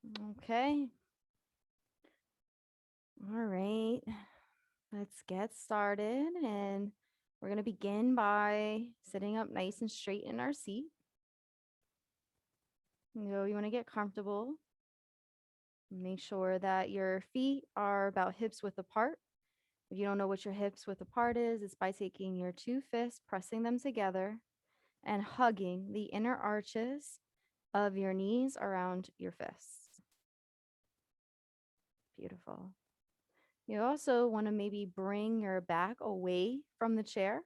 Okay. All right. Let's get started. And we're going to begin by sitting up nice and straight in our seat. You want to get comfortable. Make sure that your feet are about hips width apart. If you don't know what your hips width apart is, it's by taking your two fists, pressing them together, and hugging the inner arches of your knees around your fists. Beautiful. You also want to maybe bring your back away from the chair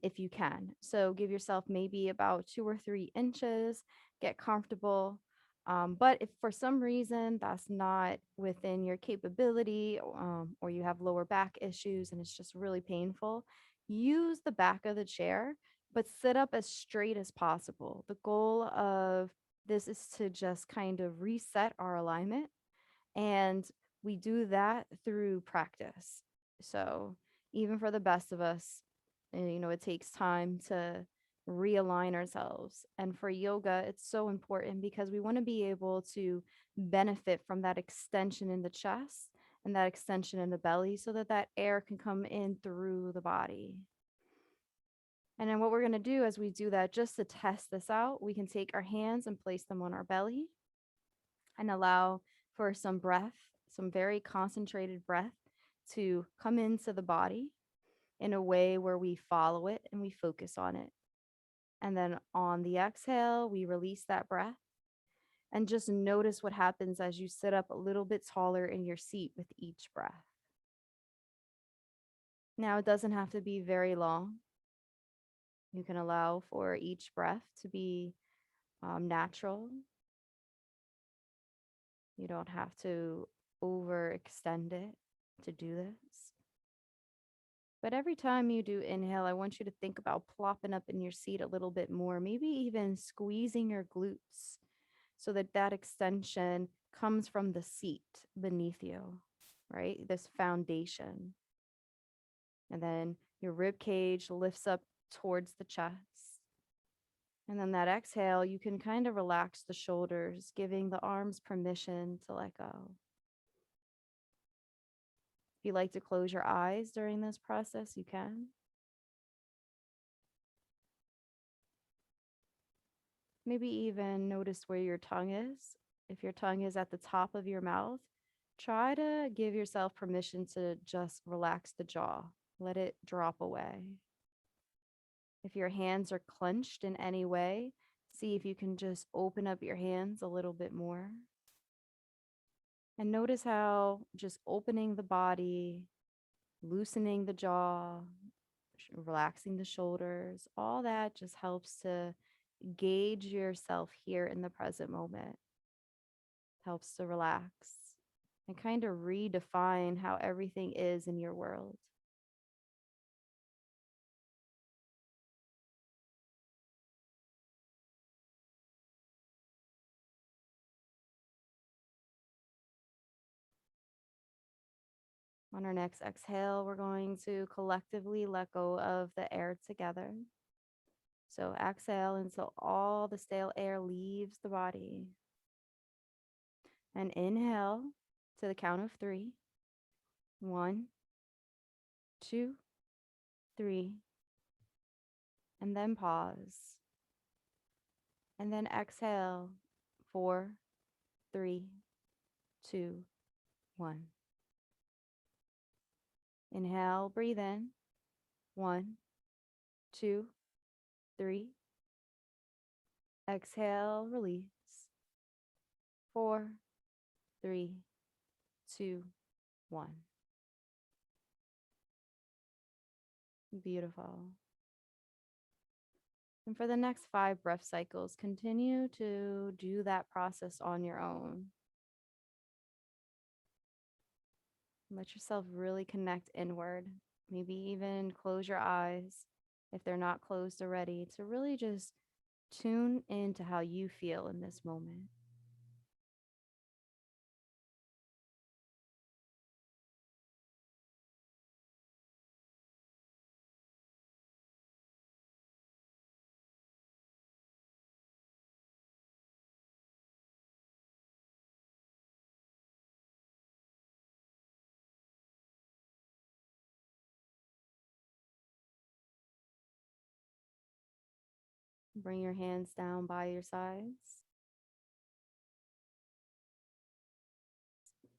if you can. So give yourself maybe about 2 or 3 inches, get comfortable. But if for some reason that's not within your capability, or you have lower back issues and it's just really painful, use the back of the chair, but sit up as straight as possible. The goal of this is to just kind of reset our alignment, and we do that through practice. So even for the best of us, it takes time to realign ourselves. And for yoga, it's so important because we want to be able to benefit from that extension in the chest and that extension in the belly so that that air can come in through the body. And then what we're going to do as we do that, just to test this out, we can take our hands and place them on our belly and allow for some breath, some very concentrated breath to come into the body in a way where we follow it and we focus on it. And then on the exhale, we release that breath and just notice what happens as you sit up a little bit taller in your seat with each breath. Now, it doesn't have to be very long. You can allow for each breath to be natural. You don't have to overextend it to do this. But every time you do inhale, I want you to think about plopping up in your seat a little bit more, maybe even squeezing your glutes so that that extension comes from the seat beneath you, right? This foundation. And then your rib cage lifts up towards the chest. And then that exhale, you can kind of relax the shoulders, giving the arms permission to let go. If you like to close your eyes during this process, you can. Maybe even notice where your tongue is. If your tongue is at the top of your mouth, try to give yourself permission to just relax the jaw, let it drop away. If your hands are clenched in any way, see if you can just open up your hands a little bit more. And notice how just opening the body, loosening the jaw, relaxing the shoulders, all that just helps to gauge yourself here in the present moment, helps to relax and kind of redefine how everything is in your world. On our next exhale, we're going to collectively let go of the air together. So exhale until all the stale air leaves the body. And inhale to the count of 3. 1, 2, 3. And then pause. And then exhale. 4, 3, 2, 1. Inhale, breathe in. 1, 2, 3. Exhale, release. 4, 3, 2, 1. Beautiful. And for the next 5 breath cycles, continue to do that process on your own. Let yourself really connect inward. Maybe even close your eyes if they're not closed already, to really just tune into how you feel in this moment. Bring your hands down by your sides.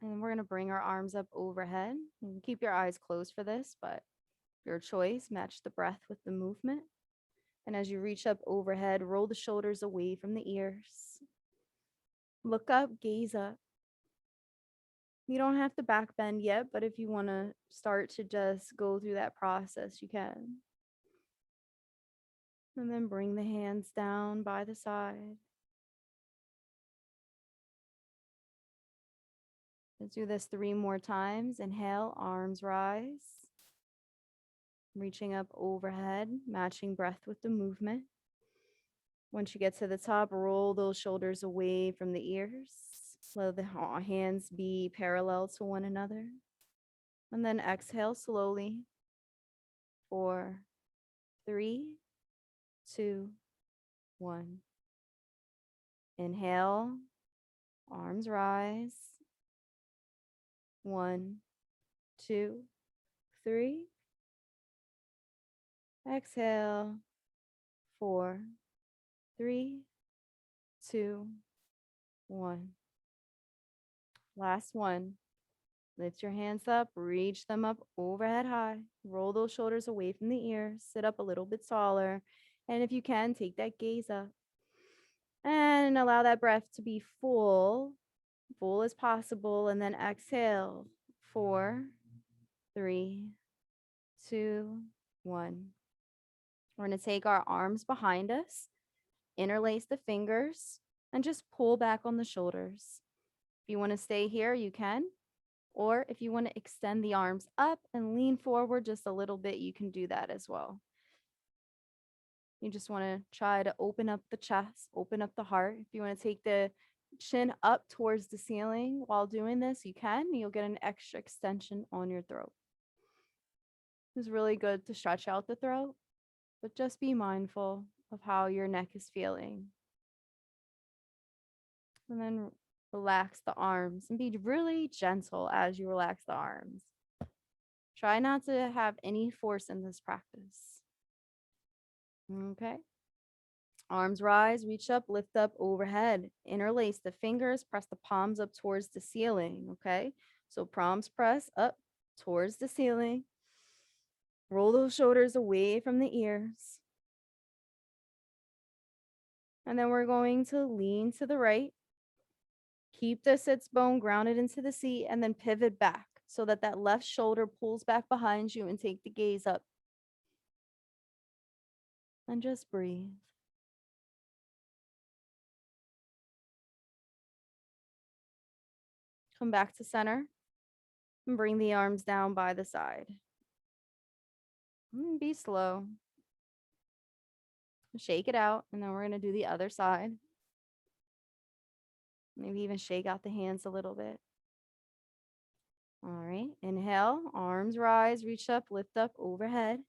And we're going to bring our arms up overhead. You can keep your eyes closed for this, but your choice, match the breath with the movement. And as you reach up overhead, roll the shoulders away from the ears. Look up, gaze up. You don't have to back bend yet, but if you want to start to just go through that process, you can. And then bring the hands down by the side. Let's do this 3 more times. Inhale, arms rise. Reaching up overhead, matching breath with the movement. Once you get to the top, roll those shoulders away from the ears. Let the hands be parallel to one another. And then exhale slowly. 4, 3, 2, 1. Inhale, arms rise. 1, 2, 3. Exhale. 4, 3, 2, 1. Last one. Lift your hands up, reach them up overhead high. Roll those shoulders away from the ears. Sit up a little bit taller. And if you can, take that gaze up. And allow that breath to be full as possible. And then exhale. 4, 3, 2, 1. We're going to take our arms behind us, interlace the fingers, and just pull back on the shoulders. If you want to stay here, you can. Or if you want to extend the arms up and lean forward just a little bit, you can do that as well. You just want to try to open up the chest, open up the heart. If you want to take the chin up towards the ceiling while doing this, you can. You'll get an extra extension on your throat. It's really good to stretch out the throat, but just be mindful of how your neck is feeling. And then relax the arms and be really gentle as you relax the arms. Try not to have any force in this practice. Okay. Arms rise, reach up, lift up overhead. Interlace the fingers, press the palms up towards the ceiling. Okay. So palms press up towards the ceiling. Roll those shoulders away from the ears. And then we're going to lean to the right. Keep the sits bone grounded into the seat and then pivot back so that that left shoulder pulls back behind you and take the gaze up. And just breathe. Come back to center and bring the arms down by the side. Be slow. Shake it out, and then we're going to do the other side. Maybe even shake out the hands a little bit. All right, inhale, arms rise, reach up, lift up overhead.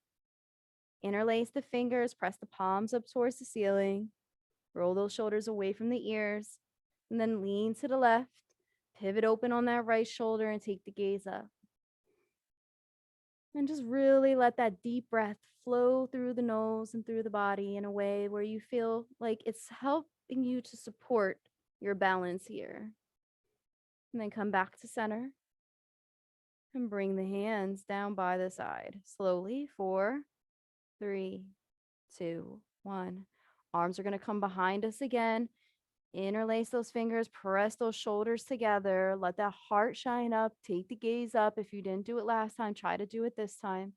Interlace the fingers, press the palms up towards the ceiling. Roll those shoulders away from the ears, and then lean to the left. Pivot open on that right shoulder and take the gaze up. And just really let that deep breath flow through the nose and through the body in a way where you feel like it's helping you to support your balance here. And then come back to center and bring the hands down by the side. Slowly, 4, 3, 2, 1. Arms are going to come behind us again. Interlace those fingers, press those shoulders together. Let that heart shine up. Take the gaze up. If you didn't do it last time, try to do it this time.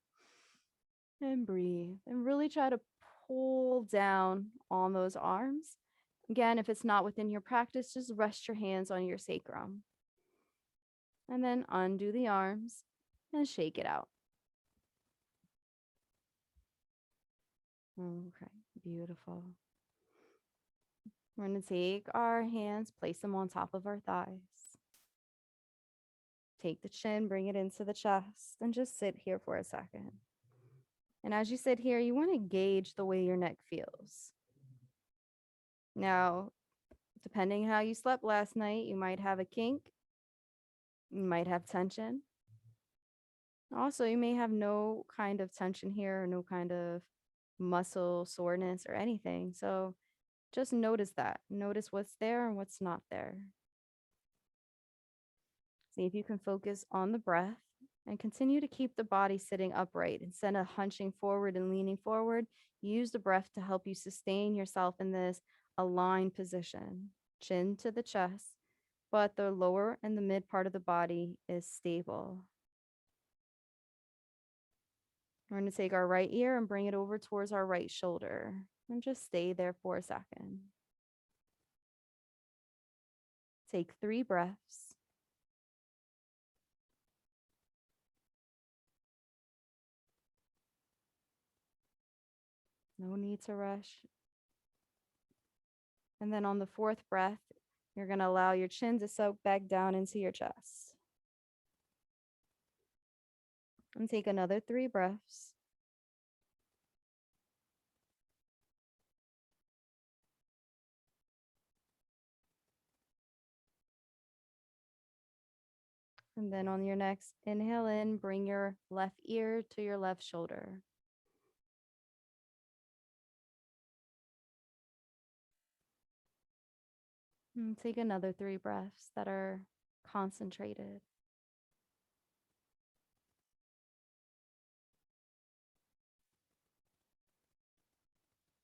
And breathe. And really try to pull down on those arms. Again, if it's not within your practice, just rest your hands on your sacrum. And then undo the arms and shake it out. Okay, beautiful. We're going to take our hands, place them on top of our thighs. Take the chin, bring it into the chest, and just sit here for a second. And as you sit here, you want to gauge the way your neck feels. Now, depending how you slept last night, you might have a kink. You might have tension. Also, you may have no kind of tension here or no kind of muscle soreness or anything. So just notice that. Notice what's there and what's not there. See if you can focus on the breath and continue to keep the body sitting upright instead of hunching forward and leaning forward. Use the breath to help you sustain yourself in this aligned position, chin to the chest, but the lower and the mid part of the body is stable. We're going to take our right ear and bring it over towards our right shoulder and just stay there for a second. Take 3 breaths. No need to rush. And then on the 4th breath, you're going to allow your chin to soak back down into your chest. And take another 3 breaths. And then on your next inhale in, bring your left ear to your left shoulder. And take another 3 breaths that are concentrated.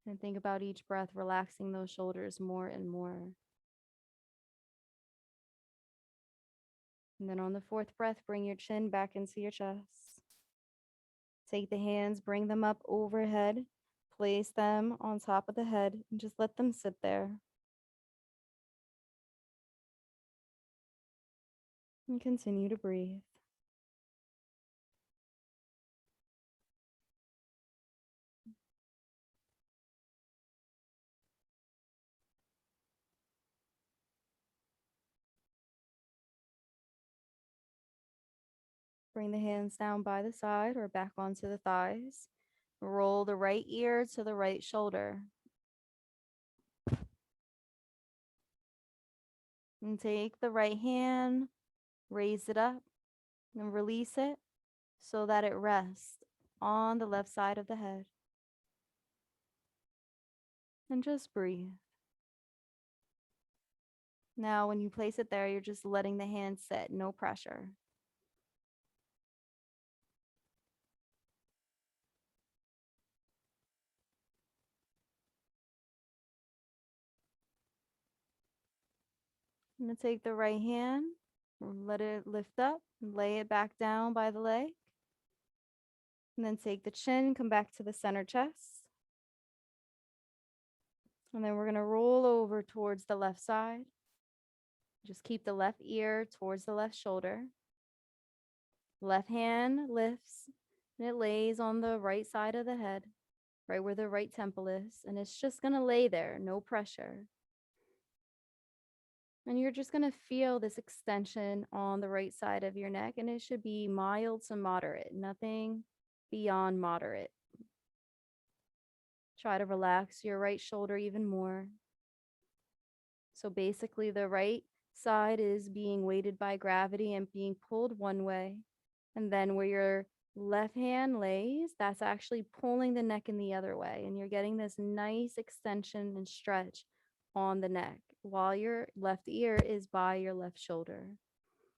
And think about each breath relaxing those shoulders more and more. And then on the 4th breath, bring your chin back into your chest. Take the hands, bring them up overhead, place them on top of the head, and just let them sit there. And continue to breathe. Bring the hands down by the side or back onto the thighs. Roll the right ear to the right shoulder. And take the right hand, raise it up, and release it so that it rests on the left side of the head. And just breathe. Now, when you place it there, you're just letting the hand sit, no pressure. I'm going to take the right hand, let it lift up, lay it back down by the leg. And then take the chin, come back to the center chest. And then we're going to roll over towards the left side. Just keep the left ear towards the left shoulder. Left hand lifts and it lays on the right side of the head, right where the right temple is. And it's just going to lay there, no pressure. And you're just going to feel this extension on the right side of your neck. And it should be mild to moderate, nothing beyond moderate. Try to relax your right shoulder even more. So basically, the right side is being weighted by gravity and being pulled one way. And then where your left hand lays, that's actually pulling the neck in the other way. And you're getting this nice extension and stretch on the neck while your left ear is by your left shoulder.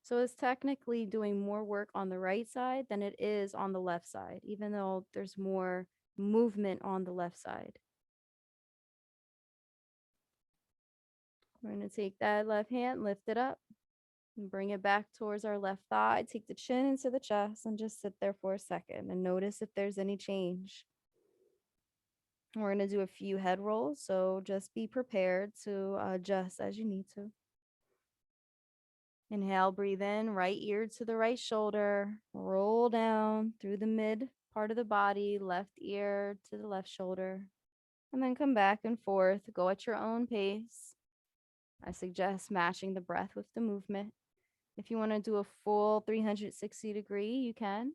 So it's technically doing more work on the right side than it is on the left side, even though there's more movement on the left side. We're going to take that left hand, lift it up, and bring it back towards our left thigh. Take the chin into the chest and just sit there for a second and notice if there's any change. We're going to do a few head rolls, so just be prepared to adjust as you need to. Inhale, breathe in, right ear to the right shoulder, roll down through the mid part of the body, left ear to the left shoulder, and then come back and forth. Go at your own pace. I suggest matching the breath with the movement. If you want to do a full 360 degree, you can.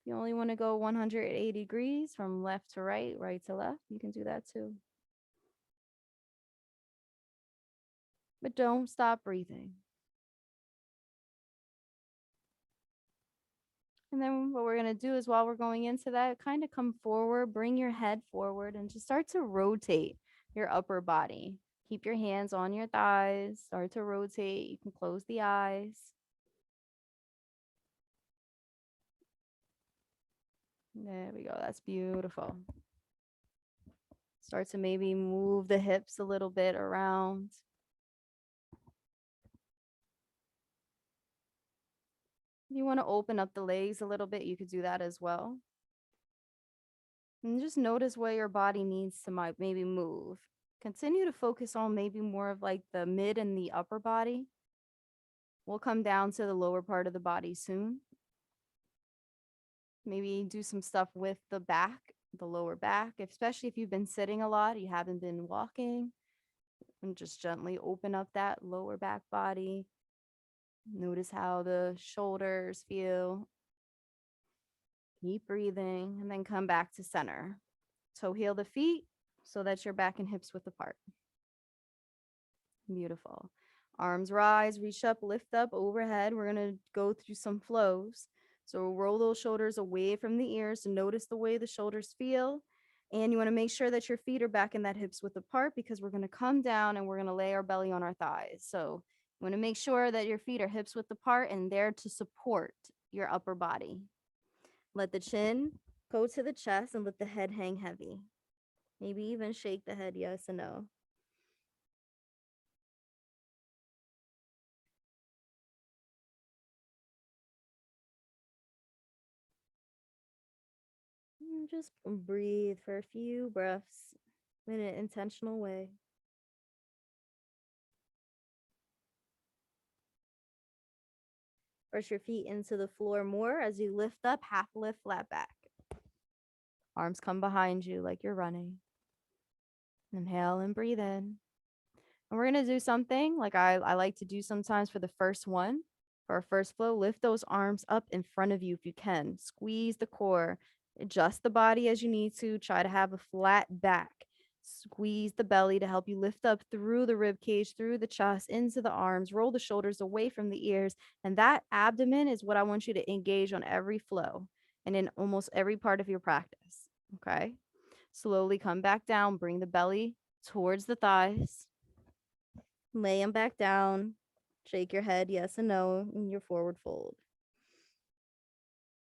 If you only want to go 180 degrees from left to right, right to left, you can do that too. But don't stop breathing. And then what we're going to do is while we're going into that, kind of come forward, bring your head forward, and just start to rotate your upper body. Keep your hands on your thighs, start to rotate. You can close the eyes. There we go. That's beautiful. Start to maybe move the hips a little bit around. If you want to open up the legs a little bit, you could do that as well. And just notice where your body needs to maybe move. Continue to focus on maybe more of like the mid and the upper body. We'll come down to the lower part of the body soon. Maybe do some stuff with the back, the lower back, especially if you've been sitting a lot, you haven't been walking. And just gently open up that lower back body. Notice how the shoulders feel. Keep breathing and then come back to center. Toe heel the feet so that your back and hips width apart. Beautiful. Arms rise, reach up, lift up, overhead. We're going to go through some flows. So roll those shoulders away from the ears to notice the way the shoulders feel. And you want to make sure that your feet are back and that hips width apart because we're going to come down and we're going to lay our belly on our thighs. So you want to make sure that your feet are hips width apart and there to support your upper body. Let the chin go to the chest and let the head hang heavy. Maybe even shake the head yes and no. Just breathe for a few breaths in an intentional way. Press your feet into the floor more as you lift up, half lift, flat back. Arms come behind you like you're running. Inhale and breathe in. And we're going to do something like I like to do sometimes for the first one. For our first flow, lift those arms up in front of you if you can. Squeeze the core. Adjust the body as you need to. Try to have a flat back. Squeeze the belly to help you lift up through the rib cage, through the chest, into the arms. Roll the shoulders away from the ears. And that abdomen is what I want you to engage on every flow and in almost every part of your practice. Okay? Slowly come back down. Bring the belly towards the thighs. Lay them back down. Shake your head yes and no in your forward fold.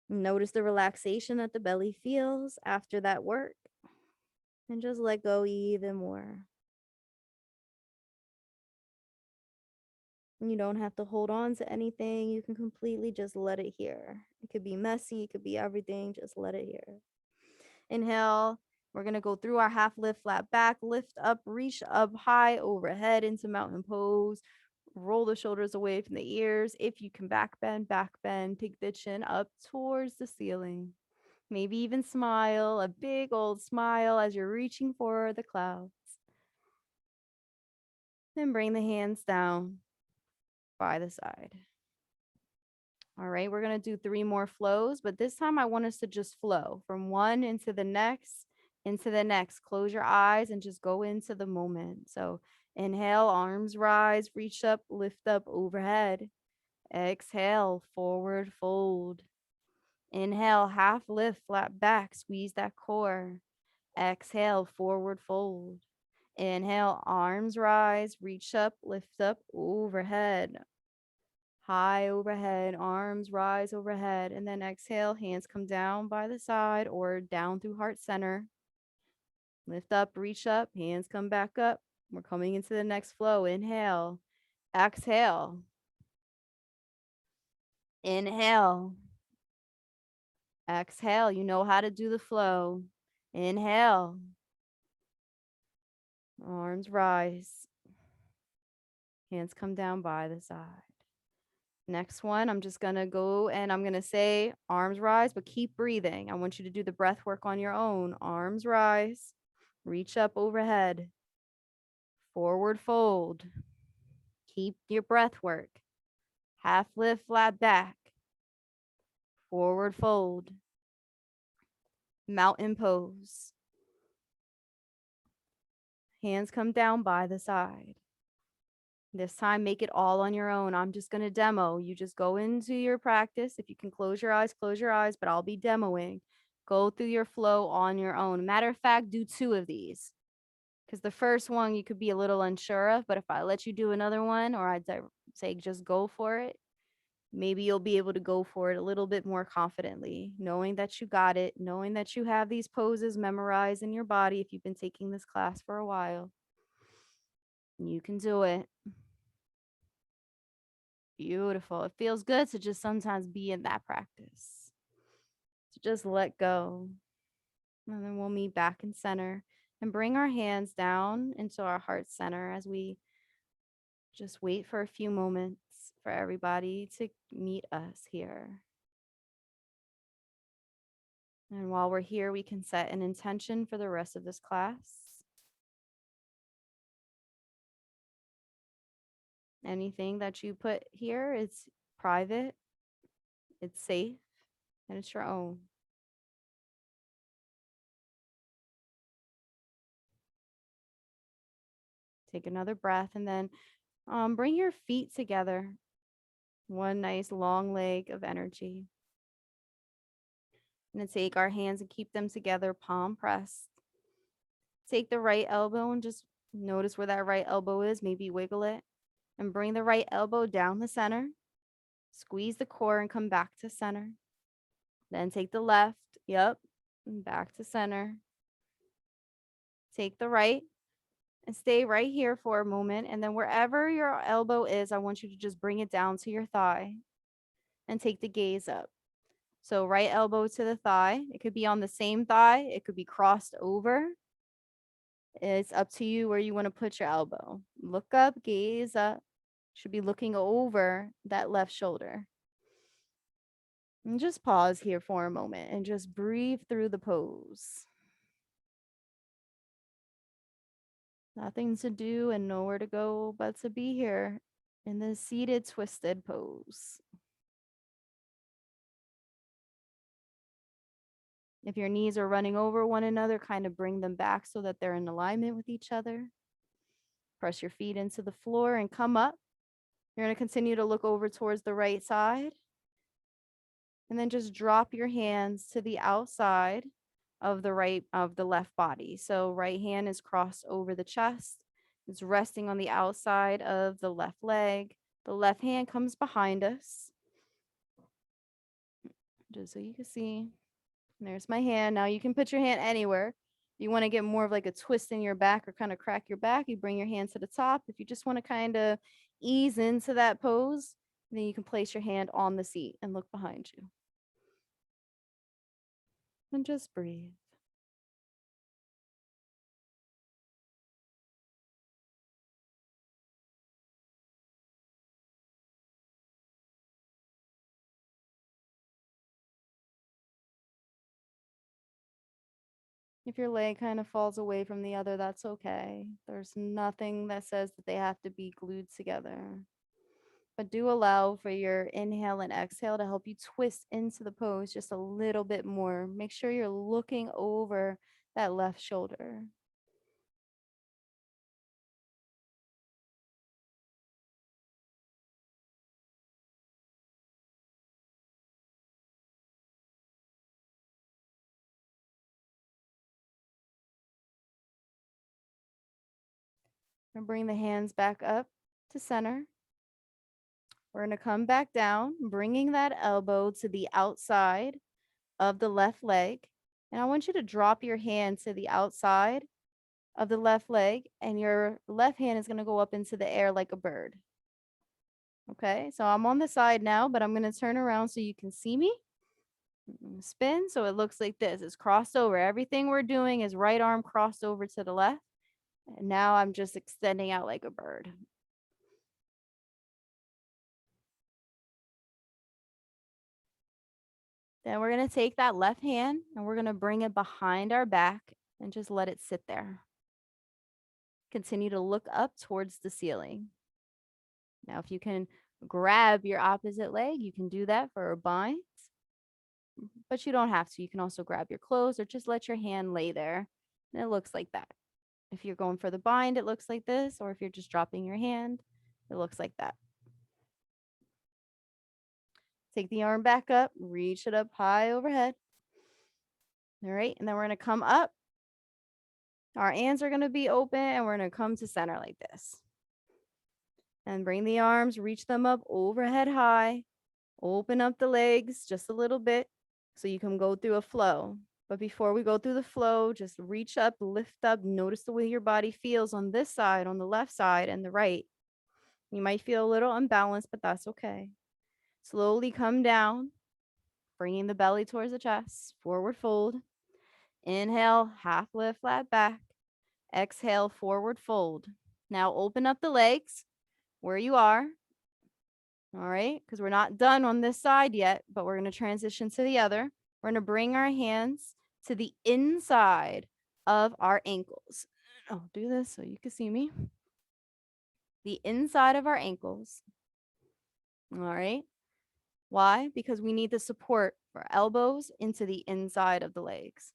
Notice the relaxation that the belly feels after that work. And just let go even more. You don't have to hold on to anything. You can completely just let it here. It could be messy. It could be everything. Just let it here. Inhale. We're going to go through our half lift, flat back, lift up, reach up high overhead into mountain pose. Roll the shoulders away from the ears. If you can back bend, take the chin up towards the ceiling. Maybe even smile, a big old smile as you're reaching for the clouds. Then bring the hands down by the side. All right, we're going to do 3 more flows, but this time I want us to just flow from one into the next, into the next. Close your eyes and just go into the moment. So inhale, arms rise, reach up, lift up overhead. Exhale, forward fold. Inhale, half lift, flat back, squeeze that core. Exhale, forward fold. Inhale, arms rise, reach up, lift up, overhead. High overhead, arms rise overhead. And then exhale, hands come down by the side or down through heart center. Lift up, reach up, hands come back up. We're coming into the next flow. Inhale, exhale. Inhale. Exhale. You know how to do the flow. Inhale. Arms rise. Hands come down by the side. Next one, I'm just going to go and I'm going to say arms rise, but keep breathing. I want you to do the breath work on your own. Arms rise. Reach up overhead. Forward fold. Keep your breath work. Half lift, flat back. Forward fold. Mountain pose. Hands come down by the side. This time, make it all on your own. I'm just going to demo. You just go into your practice. If you can close your eyes, but I'll be demoing. Go through your flow on your own. Matter of fact, do 2 of these. Because the first one you could be a little unsure of, but if I let you do another one, or I'd say just go for it, maybe you'll be able to go for it a little bit more confidently, knowing that you got it, knowing that you have these poses memorized in your body if you've been taking this class for a while. You can do it. Beautiful. It feels good to just sometimes be in that practice. To just let go. And then we'll meet back in center and bring our hands down into our heart center as we just wait for a few moments for everybody to meet us here. And while we're here, we can set an intention for the rest of this class. Anything that you put here is private, it's safe, and it's your own. Take another breath and then bring your feet together. One nice long leg of energy. And then take our hands and keep them together, palm pressed. Take the right elbow and just notice where that right elbow is. Maybe wiggle it. And bring the right elbow down the center. Squeeze the core and come back to center. Then take the left. Yep. And back to center. Take the right. And stay right here for a moment. And then wherever your elbow is, I want you to just bring it down to your thigh. And take the gaze up. So right elbow to the thigh. It could be on the same thigh. It could be crossed over. It's up to you where you want to put your elbow. Look up, gaze up. Should be looking over that left shoulder. And just pause here for a moment and just breathe through the pose. Nothing to do and nowhere to go but to be here in this seated twisted pose. If your knees are running over one another, kind of bring them back so that they're in alignment with each other. Press your feet into the floor and come up. You're going to continue to look over towards the right side. And then just drop your hands to the outside of the left body. So right hand is crossed over the chest. It's resting on the outside of the left leg. The left hand comes behind us. Just so you can see. There's my hand. Now you can put your hand anywhere. If you want to get more of like a twist in your back or kind of crack your back, you bring your hand to the top. If you just want to kind of ease into that pose, then you can place your hand on the seat and look behind you. And just breathe. If your leg kind of falls away from the other, that's okay. There's nothing that says that they have to be glued together. But do allow for your inhale and exhale to help you twist into the pose just a little bit more. Make sure you're looking over that left shoulder. And bring the hands back up to center. We're going to come back down, bringing that elbow to the outside of the left leg. And I want you to drop your hand to the outside of the left leg, and your left hand is going to go up into the air like a bird. Okay, so I'm on the side now, but I'm going to turn around so you can see me. Spin so it looks like this. It's crossed over. Everything we're doing is right arm crossed over to the left. And now I'm just extending out like a bird. Then we're going to take that left hand and we're going to bring it behind our back and just let it sit there. Continue to look up towards the ceiling. Now, if you can grab your opposite leg, you can do that for a bind, but you don't have to. You can also grab your clothes or just let your hand lay there. And it looks like that. If you're going for the bind, it looks like this, or if you're just dropping your hand, It looks like that. Take the arm back up, reach it up high overhead. All right, and then we're gonna come up. Our hands are gonna be open and we're gonna come to center like this. And bring the arms, reach them up overhead high. Open up the legs just a little bit so you can go through a flow. But before we go through the flow, just reach up, lift up, notice the way your body feels on this side, on the left side, and the right. You might feel a little unbalanced, but that's okay. Slowly come down, bringing the belly towards the chest, forward fold. Inhale, half lift, flat back. Exhale, forward fold. Now open up the legs where you are. All right, because we're not done on this side yet, but we're going to transition to the other. We're going to bring our hands to the inside of our ankles. I'll do this so you can see me. The inside of our ankles. All right. Why? Because we need the support for elbows into the inside of the legs.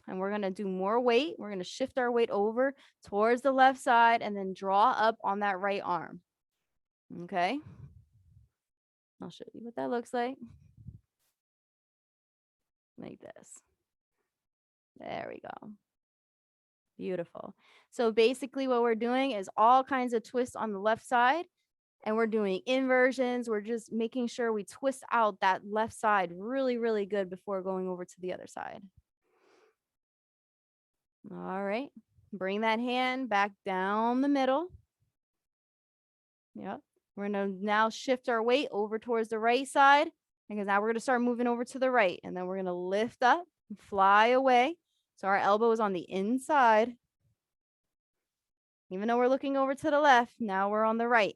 And we're going to do more weight. We're going to shift our weight over towards the left side and then draw up on that right arm. Okay. I'll show you what that looks like. Like this. There we go. Beautiful. So basically what we're doing is all kinds of twists on the left side, and we're doing inversions. We're just making sure we twist out that left side really, really good before going over to the other side. All right. Bring that hand back down the middle. Yep. We're going to now shift our weight over towards the right side, because now we're going to start moving over to the right, and then we're going to lift up and fly away. So our elbow is on the inside. Even though we're looking over to the left, now we're on the right.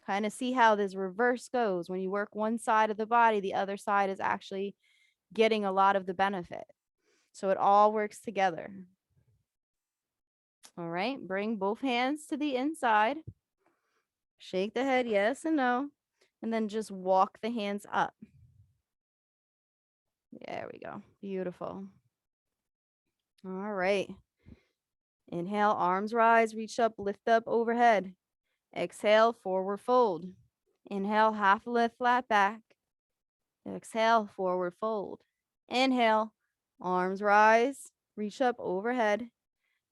Kind of see how this reverse goes. When you work one side of the body, the other side is actually getting a lot of the benefit. So it all works together. All right, bring both hands to the inside. Shake the head yes and no. And then just walk the hands up. There we go. Beautiful. All right. Inhale, arms rise, reach up, lift up overhead. Exhale, forward fold. Inhale, half lift, flat back. Exhale, forward fold. Inhale, arms rise, reach up overhead.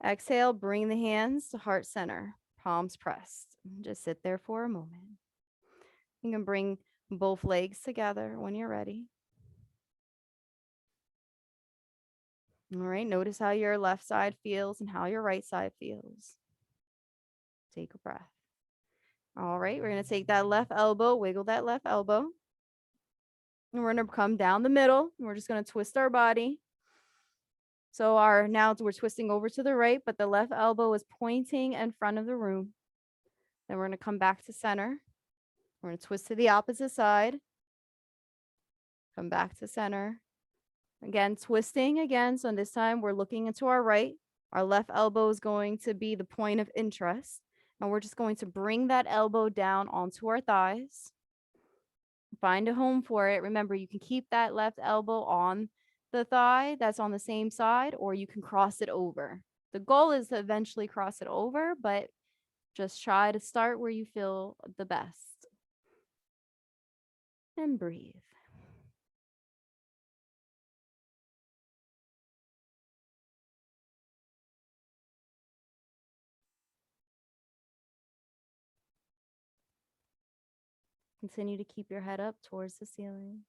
Exhale, bring the hands to heart center, palms pressed. Just sit there for a moment. You can bring both legs together when you're ready. All right, notice how your left side feels and how your right side feels. Take a breath. All right, we're going to take that left elbow, wiggle that left elbow. And we're going to come down the middle. We're just going to twist our body. So now we're twisting over to the right, but the left elbow is pointing in front of the room. Then we're going to come back to center. We're going to twist to the opposite side. Come back to center. Again, twisting again. So this time we're looking into our right. Our left elbow is going to be the point of interest. And we're just going to bring that elbow down onto our thighs. Find a home for it. Remember, you can keep that left elbow on the thigh that's on the same side, or you can cross it over. The goal is to eventually cross it over, but just try to start where you feel the best. And breathe. Continue to keep your head up towards the ceiling.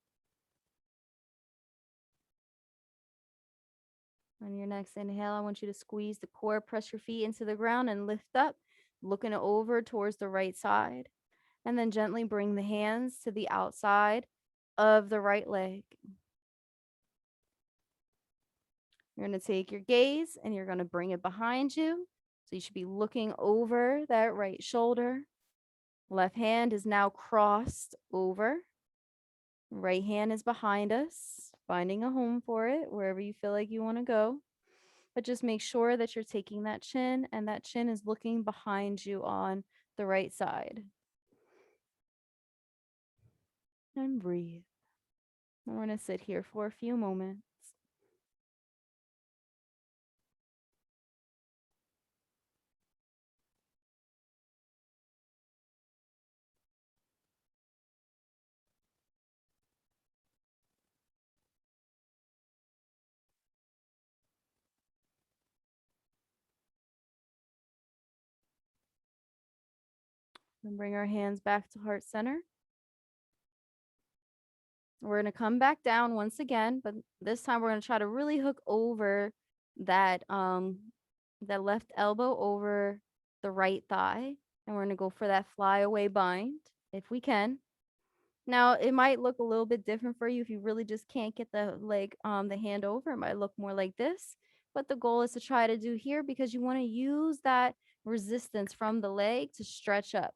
On your next inhale, I want you to squeeze the core, press your feet into the ground and lift up, looking over towards the right side. And then gently bring the hands to the outside of the right leg. You're going to take your gaze and you're going to bring it behind you. So you should be looking over that right shoulder. Left hand is now crossed over. Right hand is behind us, finding a home for it wherever you feel like you want to go. But just make sure that you're taking that chin and that chin is looking behind you on the right side. And breathe. And we're going to sit here for a few moments. And bring our hands back to heart center. We're going to come back down once again, but this time we're going to try to really hook over that that left elbow over the right thigh, and we're going to go for that flyaway bind if we can. Now, it might look a little bit different for you if you really just can't get the leg the hand over. It might look more like this, but the goal is to try to do here because you want to use that resistance from the leg to stretch up.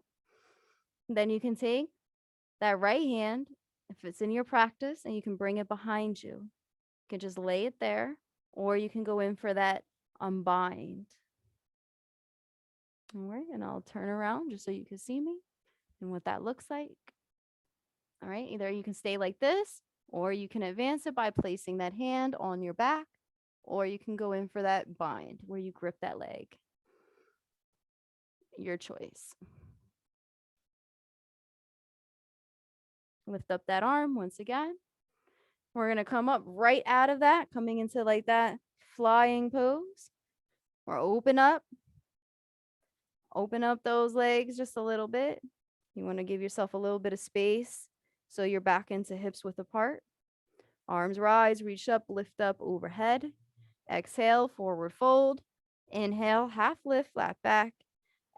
Then you can take that right hand, if it's in your practice, and you can bring it behind you. You can just lay it there, or you can go in for that unbind. All right, and I'll turn around just so you can see me and what that looks like. All right, either you can stay like this, or you can advance it by placing that hand on your back, or you can go in for that bind where you grip that leg. Your choice. Lift up that arm once again. We're going to come up right out of that, coming into like that flying pose. Or open up those legs just a little bit. You want to give yourself a little bit of space so you're back into hips width apart. Arms rise, reach up, lift up overhead. Exhale, forward fold. Inhale, half lift, flat back.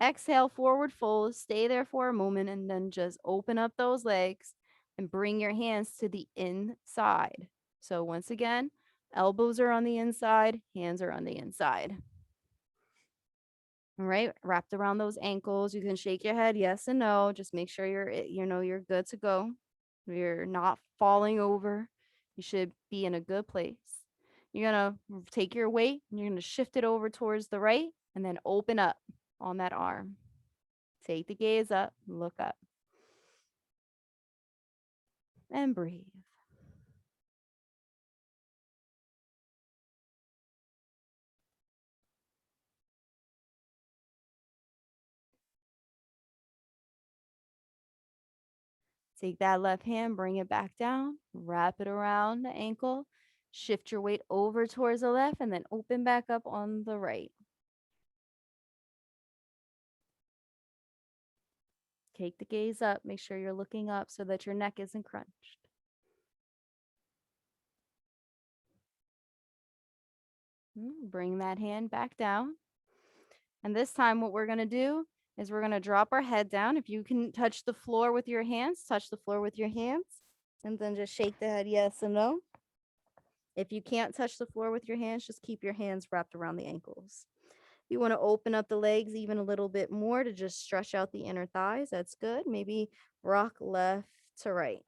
Exhale, forward fold. Stay there for a moment and then just open up those legs and bring your hands to the inside. So once again, elbows are on the inside, hands are on the inside. All right, wrapped around those ankles. You can shake your head yes and no. Just make sure you're good to go. You're not falling over. You should be in a good place. You're gonna take your weight and you're gonna shift it over towards the right and then open up on that arm. Take the gaze up, look up, and breathe. Take that left hand, bring it back down, wrap it around the ankle, shift your weight over towards the left, and then open back up on the right. Take the gaze up. Make sure you're looking up so that your neck isn't crunched. Bring that hand back down. And this time what we're going to do is we're going to drop our head down. If you can touch the floor with your hands, touch the floor with your hands. And then just shake the head yes and no. If you can't touch the floor with your hands, just keep your hands wrapped around the ankles. You want to open up the legs even a little bit more to just stretch out the inner thighs. That's good. Maybe rock left to right.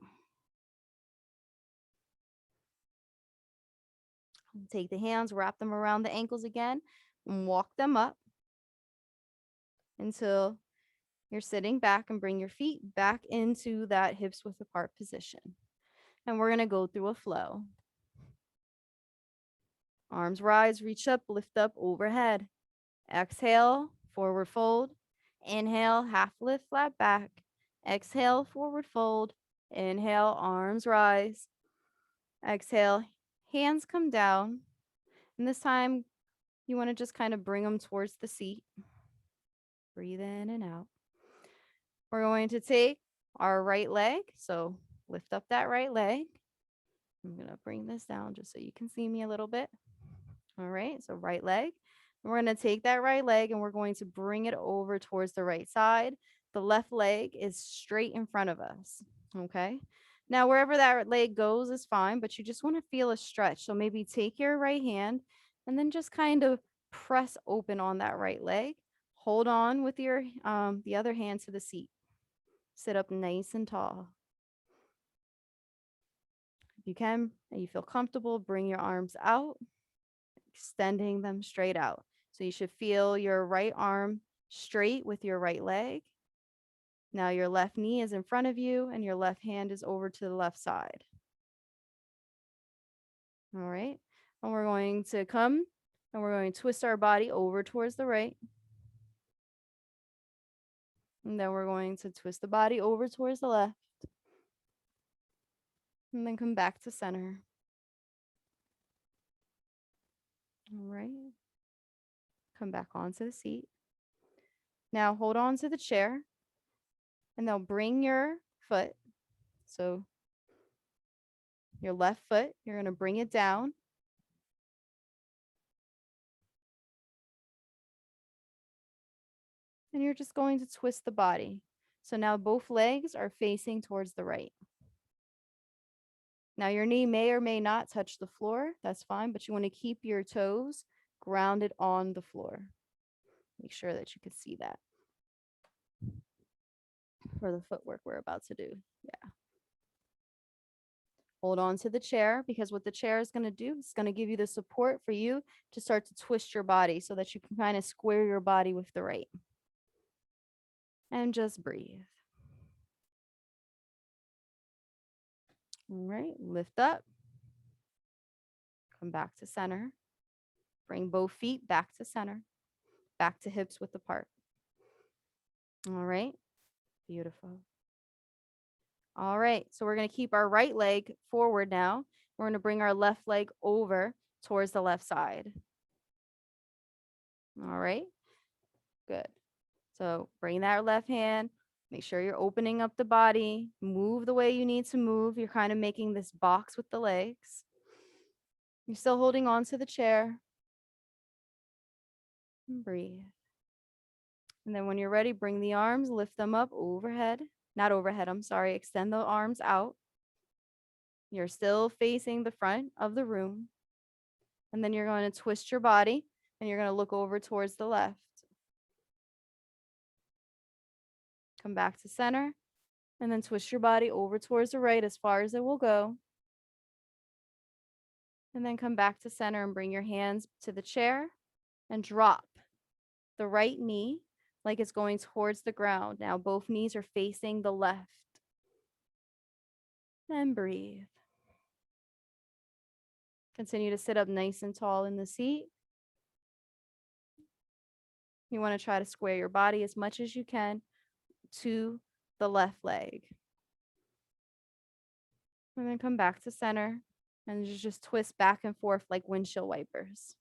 Take the hands, wrap them around the ankles again, and walk them up until you're sitting back, and bring your feet back into that hips width apart position. And we're going to go through a flow. Arms rise, reach up, lift up overhead. Exhale, forward fold. Inhale, half lift, flat back. Exhale, forward fold. Inhale, arms rise. Exhale, hands come down. And this time, you want to just kind of bring them towards the seat. Breathe in and out. We're going to take our right leg. So lift up that right leg. I'm going to bring this down just so you can see me a little bit. All right, so right leg. We're going to take that right leg and we're going to bring it over towards the right side. The left leg is straight in front of us. Okay. Now, wherever that leg goes is fine, but you just want to feel a stretch. So maybe take your right hand and then just kind of press open on that right leg. Hold on with your the other hand to the seat. Sit up nice and tall. If you can and you feel comfortable, bring your arms out, extending them straight out. So you should feel your right arm straight with your right leg. Now your left knee is in front of you and your left hand is over to the left side. All right. And we're going to come and we're going to twist our body over towards the right. And then we're going to twist the body over towards the left. And then come back to center. All right. Come back onto the seat. Now hold on to the chair And now bring your foot. So your left foot, you're going to bring it down. And you're just going to twist the body. So now both legs are facing towards the right. Now your knee may or may not touch the floor. That's fine, but you want to keep your toes grounded on the floor. Make sure that you can see that for the footwork we're about to do. Yeah. Hold on to the chair, because what the chair is going to do is going to give you the support for you to start to twist your body so that you can kind of square your body with the right. And just breathe. All right, lift up. Come back to center. Bring both feet back to center. Back to hips width apart. All right, beautiful. All right, so we're going to keep our right leg forward now. We're going to bring our left leg over towards the left side. All right, good. So bring that left hand. Make sure you're opening up the body. Move the way you need to move. You're kind of making this box with the legs. You're still holding on to the chair. And breathe. And then when you're ready, bring the arms, lift them up overhead. Not overhead, I'm sorry. Extend the arms out. You're still facing the front of the room. And then you're going to twist your body and you're going to look over towards the left. Come back to center and then twist your body over towards the right as far as it will go. And then come back to center and bring your hands to the chair and drop the right knee like it's going towards the ground. Now both knees are facing the left. And breathe. Continue to sit up nice and tall in the seat. You want to try to square your body as much as you can to the left leg. And then come back to center and just twist back and forth like windshield wipers.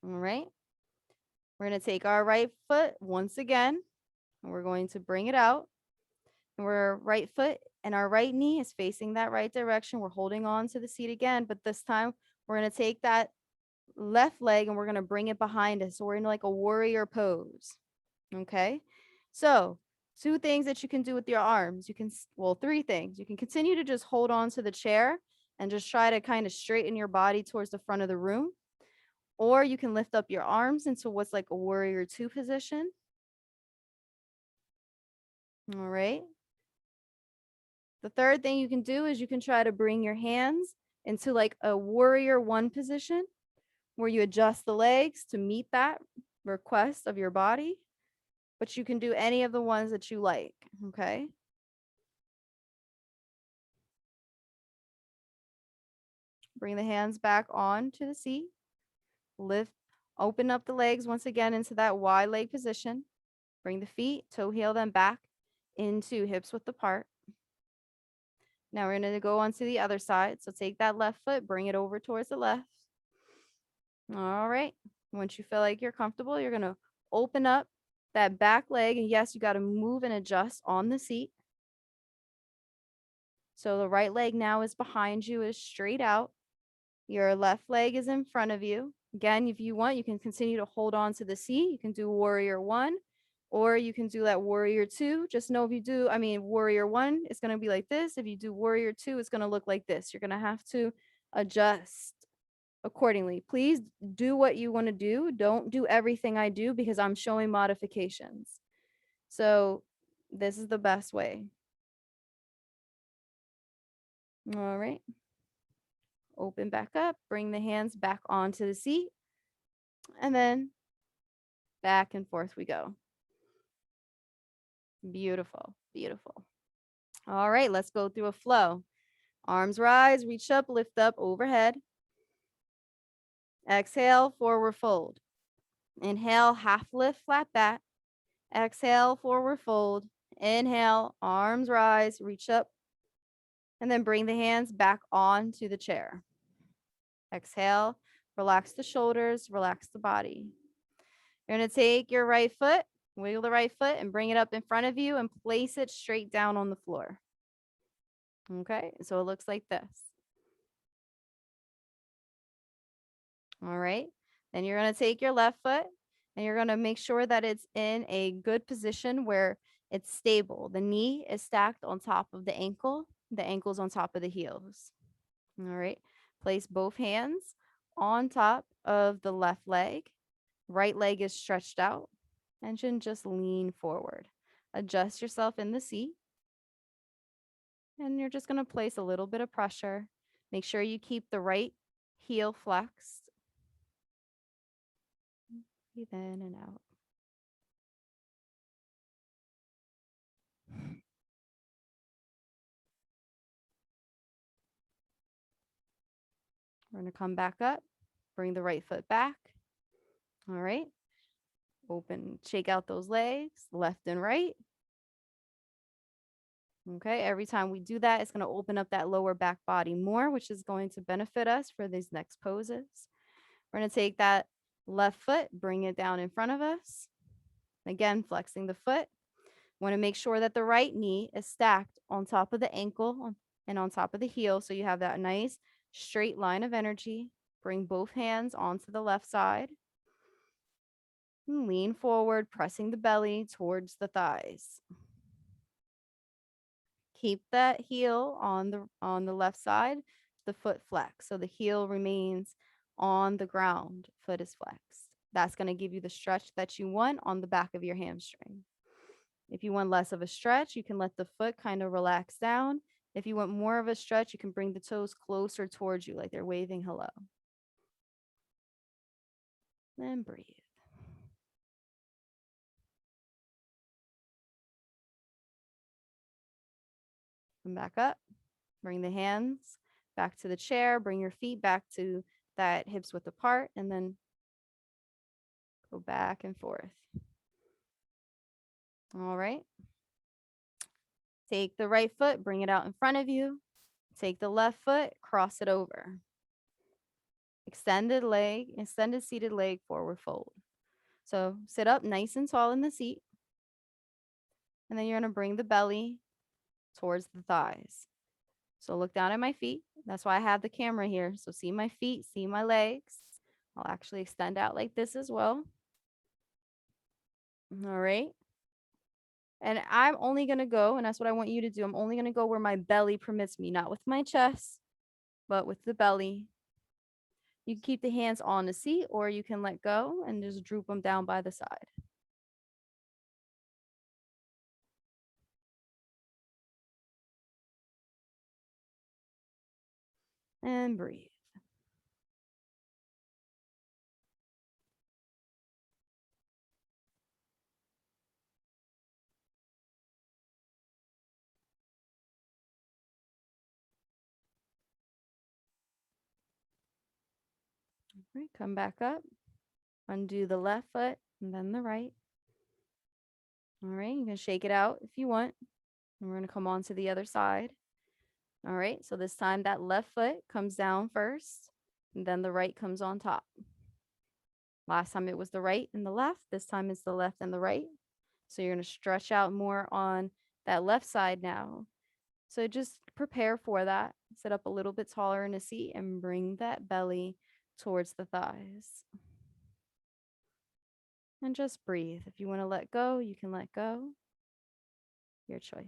All right. We're going to take our right foot once again, and we're going to bring it out. And our right foot and our right knee is facing that right direction. We're holding on to the seat again, but this time we're going to take that left leg and we're going to bring it behind us. So we're in like a warrior pose. Okay. So 2 things that you can do with your arms. You can, well, 3 things. You can continue to just hold on to the chair and just try to kind of straighten your body towards the front of the room. Or you can lift up your arms into what's like a warrior 2 position. All right. The third thing you can do is you can try to bring your hands into like a warrior 1 position where you adjust the legs to meet that request of your body. But you can do any of the ones that you like, okay? Bring the hands back on to the seat. Lift, open up the legs once again into that wide leg position. Bring the feet, toe heel them back into hips width apart. Now we're going to go on to the other side. So take that left foot, bring it over towards the left. All right. Once you feel like you're comfortable, you're going to open up that back leg. And yes, you got to move and adjust on the seat. So the right leg now is behind you, is straight out. Your left leg is in front of you. Again, if you want, you can continue to hold on to the seat. You can do warrior 1, or you can do that warrior 2. Just know if you do, warrior 1, it's going to be like this. If you do warrior 2, it's going to look like this. You're going to have to adjust accordingly. Please do what you want to do. Don't do everything I do because I'm showing modifications. So this is the best way. All right. Open back up, bring the hands back onto the seat, and then back and forth we go. Beautiful, beautiful. All right, let's go through a flow. Arms rise, reach up, lift up, overhead. Exhale, forward fold. Inhale, half lift, flat back. Exhale, forward fold. Inhale, arms rise, reach up, and then bring the hands back onto the chair. Exhale, Relax the shoulders, relax the body. You're going to take your right foot, wiggle the right foot, and bring it up in front of you and place it straight down on the floor. Okay, so it looks like this. All right, then you're going to take your left foot and you're going to make sure that it's in a good position where it's stable. The knee is stacked on top of the ankle's on top of the heels. All right, place both hands on top of the left leg. Right leg is stretched out and just lean forward. Adjust yourself in the seat. And you're just going to place a little bit of pressure. Make sure you keep the right heel flexed. Breathe in and out. We're going to come back up. Bring the right foot back. All right. Open, shake out those legs, left and right. Okay, every time we do that, it's going to open up that lower back body more, which is going to benefit us for these next poses. We're going to take that left foot, bring it down in front of us. Again, flexing the foot. Want to make sure that the right knee is stacked on top of the ankle and on top of the heel, so you have that nice straight line of energy. Bring both hands onto the left side. And lean forward, pressing the belly towards the thighs. Keep that heel on the left side, the foot flex. So the heel remains on the ground, foot is flexed. That's going to give you the stretch that you want on the back of your hamstring. If you want less of a stretch, you can let the foot kind of relax down. If you want more of a stretch, you can bring the toes closer towards you like they're waving hello. Then breathe. Come back up. Bring the hands back to the chair. Bring your feet back to that hips width apart, and then go back and forth. All right. Take the right foot, bring it out in front of you. Take the left foot, cross it over. Extended leg, extended seated leg, forward fold. So sit up nice and tall in the seat. And then you're going to bring the belly towards the thighs. So look down at my feet. That's why I have the camera here. So see my feet, see my legs. I'll actually extend out like this as well. All right. And I'm only going to go, and that's what I want you to do. I'm only going to go where my belly permits me, not with my chest, but with the belly. You can keep the hands on the seat, or you can let go and just droop them down by the side. And breathe. All right, come back up. Undo the left foot and then the right. All right, you can shake it out if you want. And we're going to come on to the other side. All right, so this time that left foot comes down first, and then the right comes on top. Last time it was the right and the left. This time it's the left and the right. So you're going to stretch out more on that left side now. So just prepare for that. Sit up a little bit taller in a seat and bring that belly towards the thighs. And just breathe. If you want to let go, you can let go. Your choice.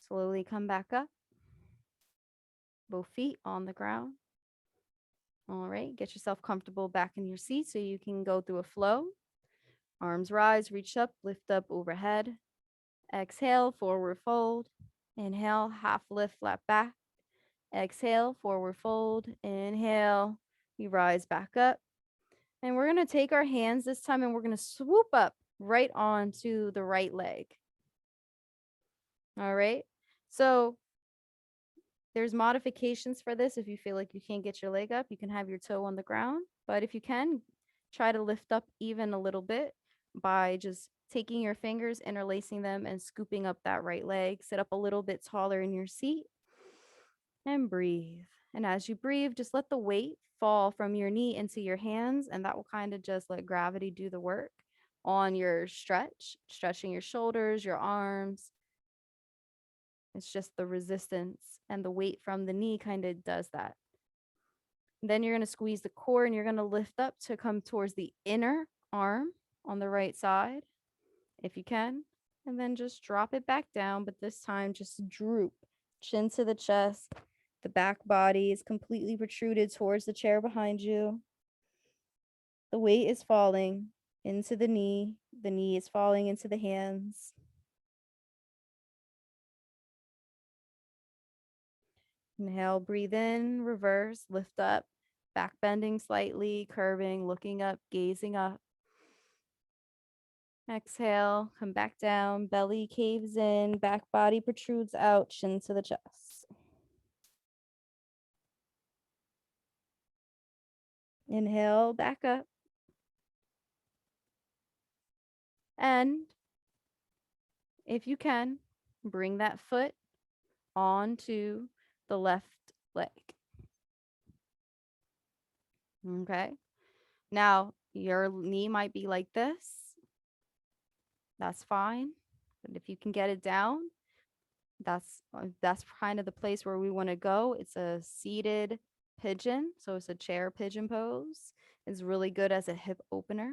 Slowly come back up. Both feet on the ground. All right, get yourself comfortable back in your seat so you can go through a flow. Arms rise, reach up, lift up overhead. Exhale, forward fold. Inhale, half lift, flat back. Exhale, forward fold. Inhale, we rise back up. And we're going to take our hands this time and we're going to swoop up right onto the right leg. All right. So there's modifications for this. If you feel like you can't get your leg up, you can have your toe on the ground. But if you can, try to lift up even a little bit by just taking your fingers, interlacing them, and scooping up that right leg. Sit up a little bit taller in your seat and breathe. And as you breathe, just let the weight fall from your knee into your hands, and that will kind of just let gravity do the work on your stretching your shoulders, your arms. It's just the resistance and the weight from the knee kind of does that. Then you're going to squeeze the core and you're going to lift up to come towards the inner arm on the right side, if you can. And then just drop it back down, but this time just droop, chin to the chest. The back body is completely protruded towards the chair behind you. The weight is falling into the knee. The knee is falling into the hands. Inhale, breathe in, reverse, lift up, back bending slightly, curving, looking up, gazing up. Exhale, come back down, belly caves in, back body protrudes out, chin to the chest. Inhale, back up. And if you can, bring that foot onto the left leg. Okay. Now, your knee might be like this. That's fine. But if you can get it down, that's kind of the place where we want to go. It's a seated pigeon, so it's a chair pigeon pose. It's really good as a hip opener.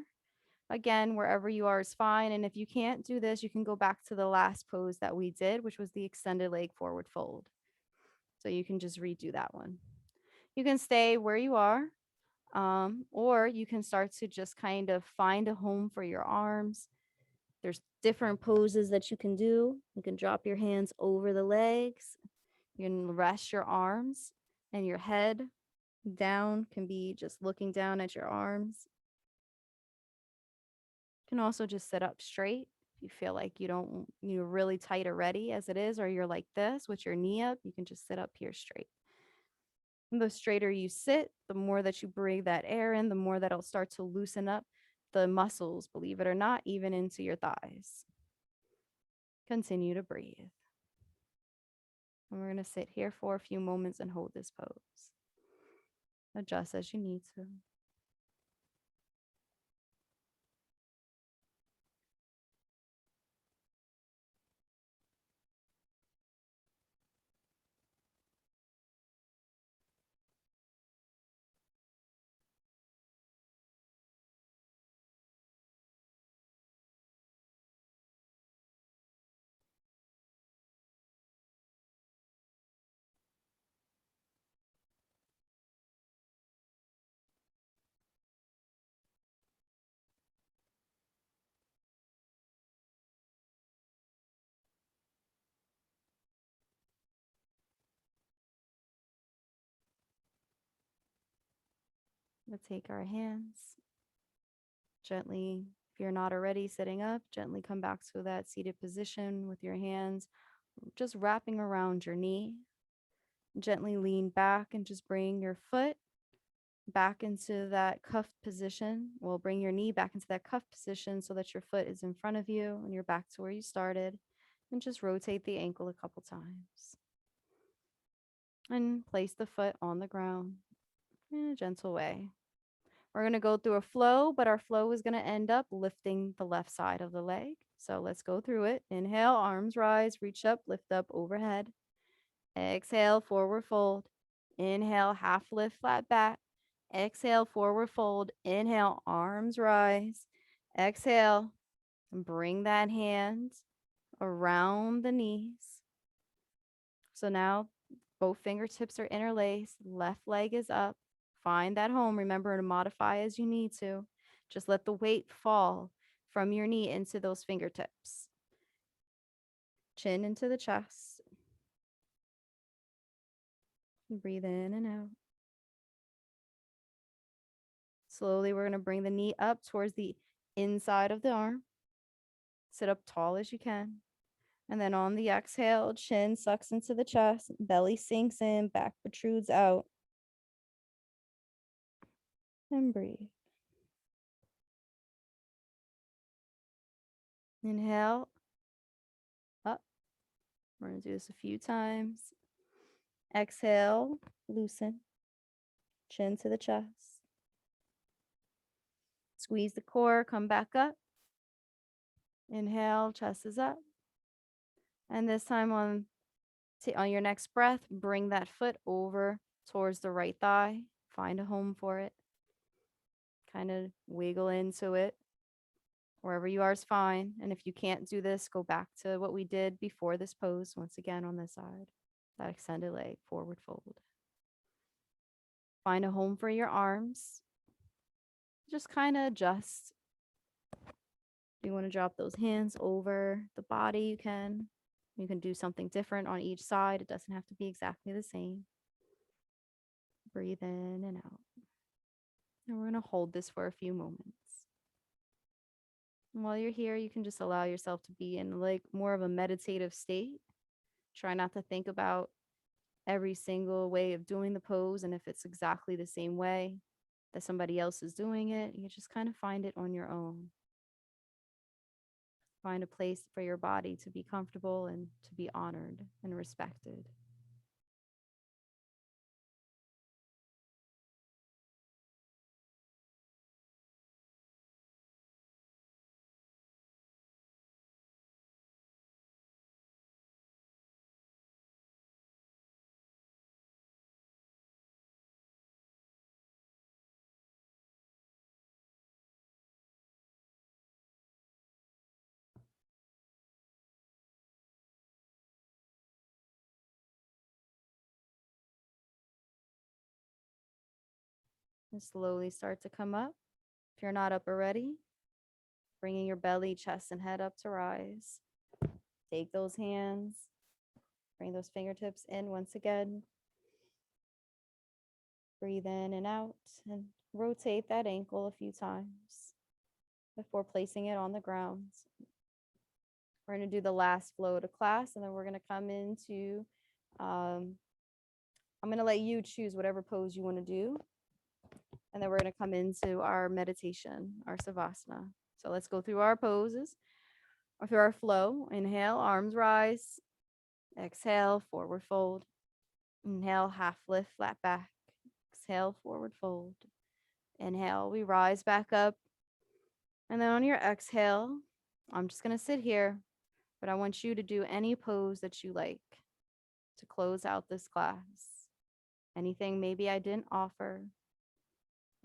Again, wherever you are is fine. And if you can't do this, you can go back to the last pose that we did, which was the extended leg forward fold. So you can just redo that one. You can stay where you are, or you can start to just kind of find a home for your arms. There's different poses that you can do. You can drop your hands over the legs. You can rest your arms and your head down can be just looking down at your arms. You can also just sit up straight. If you feel like you're really tight already as it is, or you're like this with your knee up, you can just sit up here straight. And the straighter you sit, the more that you breathe that air in, the more that it'll start to loosen up the muscles, believe it or not, even into your thighs. Continue to breathe. And we're going to sit here for a few moments and hold this pose. Adjust as you need to. We'll take our hands gently. If you're not already sitting up, gently come back to that seated position with your hands just wrapping around your knee. Gently lean back and just bring your foot back into that cuffed position. Well, bring your knee back into that cuffed position so that your foot is in front of you and you're back to where you started. And just rotate the ankle a couple times. And place the foot on the ground in a gentle way. We're going to go through a flow, but our flow is going to end up lifting the left side of the leg. So let's go through it. Inhale, arms rise, reach up, lift up overhead. Exhale, forward fold. Inhale, half lift, flat back. Exhale, forward fold. Inhale, arms rise. Exhale, bring that hand around the knees. So now both fingertips are interlaced. Left leg is up. Find that home. Remember to modify as you need to. Just let the weight fall from your knee into those fingertips. Chin into the chest. Breathe in and out. Slowly, we're going to bring the knee up towards the inside of the arm. Sit up tall as you can. And then on the exhale, chin sucks into the chest, belly sinks in, back protrudes out. And breathe. Inhale, up. We're going to do this a few times. Exhale, loosen, chin to the chest. Squeeze the core, come back up. Inhale, chest is up. And this time on your next breath, bring that foot over towards the right thigh. Find a home for it. Kind of wiggle into it. Wherever you are is fine. And if you can't do this, go back to what we did before this pose. Once again on this side. That extended leg, forward fold. Find a home for your arms. Just kind of adjust. If you want to drop those hands over the body, you can. You can do something different on each side. It doesn't have to be exactly the same. Breathe in and out. And we're going to hold this for a few moments. And while you're here, you can just allow yourself to be in like more of a meditative state. Try not to think about every single way of doing the pose and if it's exactly the same way that somebody else is doing it. You just kind of find it on your own. Find a place for your body to be comfortable and to be honored and respected. And slowly start to come up. If you're not up already, bringing your belly, chest, and head up to rise. Take those hands, bring those fingertips in once again. Breathe in and out and rotate that ankle a few times before placing it on the ground. We're going to do the last flow to class, and then we're going to come into, I'm going to let you choose whatever pose you want to do. And then we're going to come into our meditation, our savasana. So let's go through our poses or through our flow. Inhale, arms rise. Exhale, forward fold. Inhale, half lift, flat back. Exhale, forward fold. Inhale, we rise back up. And then on your exhale, I'm just going to sit here, but I want you to do any pose that you like to close out this class. Anything maybe I didn't offer.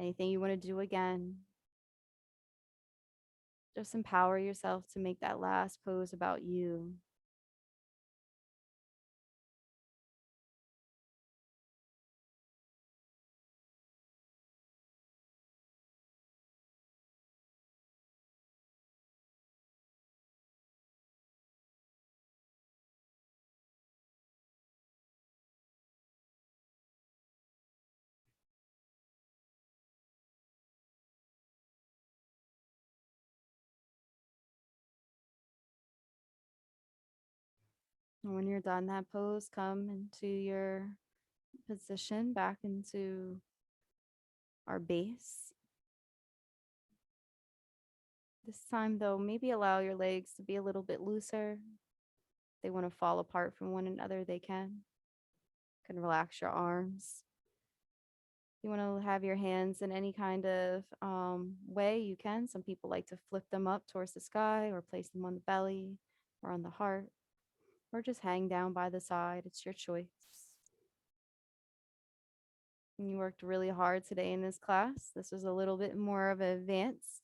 Anything you want to do again. Just empower yourself to make that last pose about you. And when you're done that pose, come into your position, back into our base. This time, though, maybe allow your legs to be a little bit looser. If they want to fall apart from one another, they can. You can relax your arms. If you want to have your hands in any kind of way, you can. Some people like to flip them up towards the sky or place them on the belly or on the heart, or just hang down by the side. It's your choice. And you worked really hard today in this class. This was a little bit more of advanced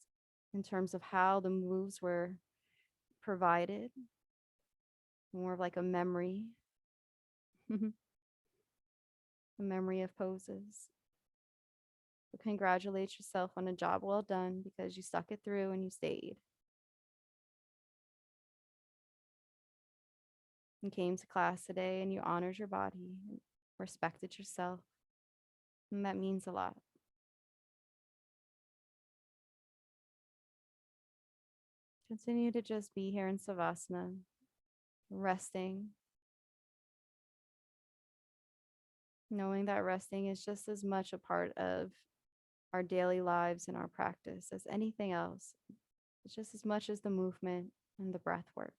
in terms of how the moves were provided, more of like a memory, a memory of poses. So congratulate yourself on a job well done because you stuck it through and you stayed. You came to class today and you honored your body, respected yourself. And that means a lot. Continue to just be here in Savasana. resting, knowing that resting is just as much a part of our daily lives and our practice as anything else. It's just as much as the movement and the breath work.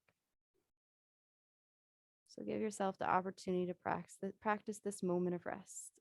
So give yourself the opportunity to practice this moment of rest.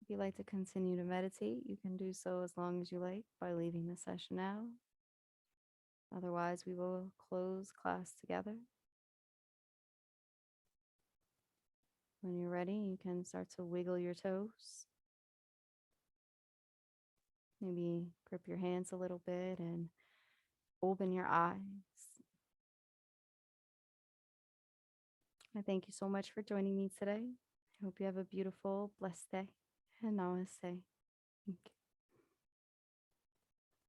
If you'd like to continue to meditate, you can do so as long as you like by leaving the session now. Otherwise, we will close class together. When you're ready, you can start to wiggle your toes. Maybe grip your hands a little bit and open your eyes. I thank you so much for joining me today. I hope you have a beautiful, blessed day. And namaste. Thank you.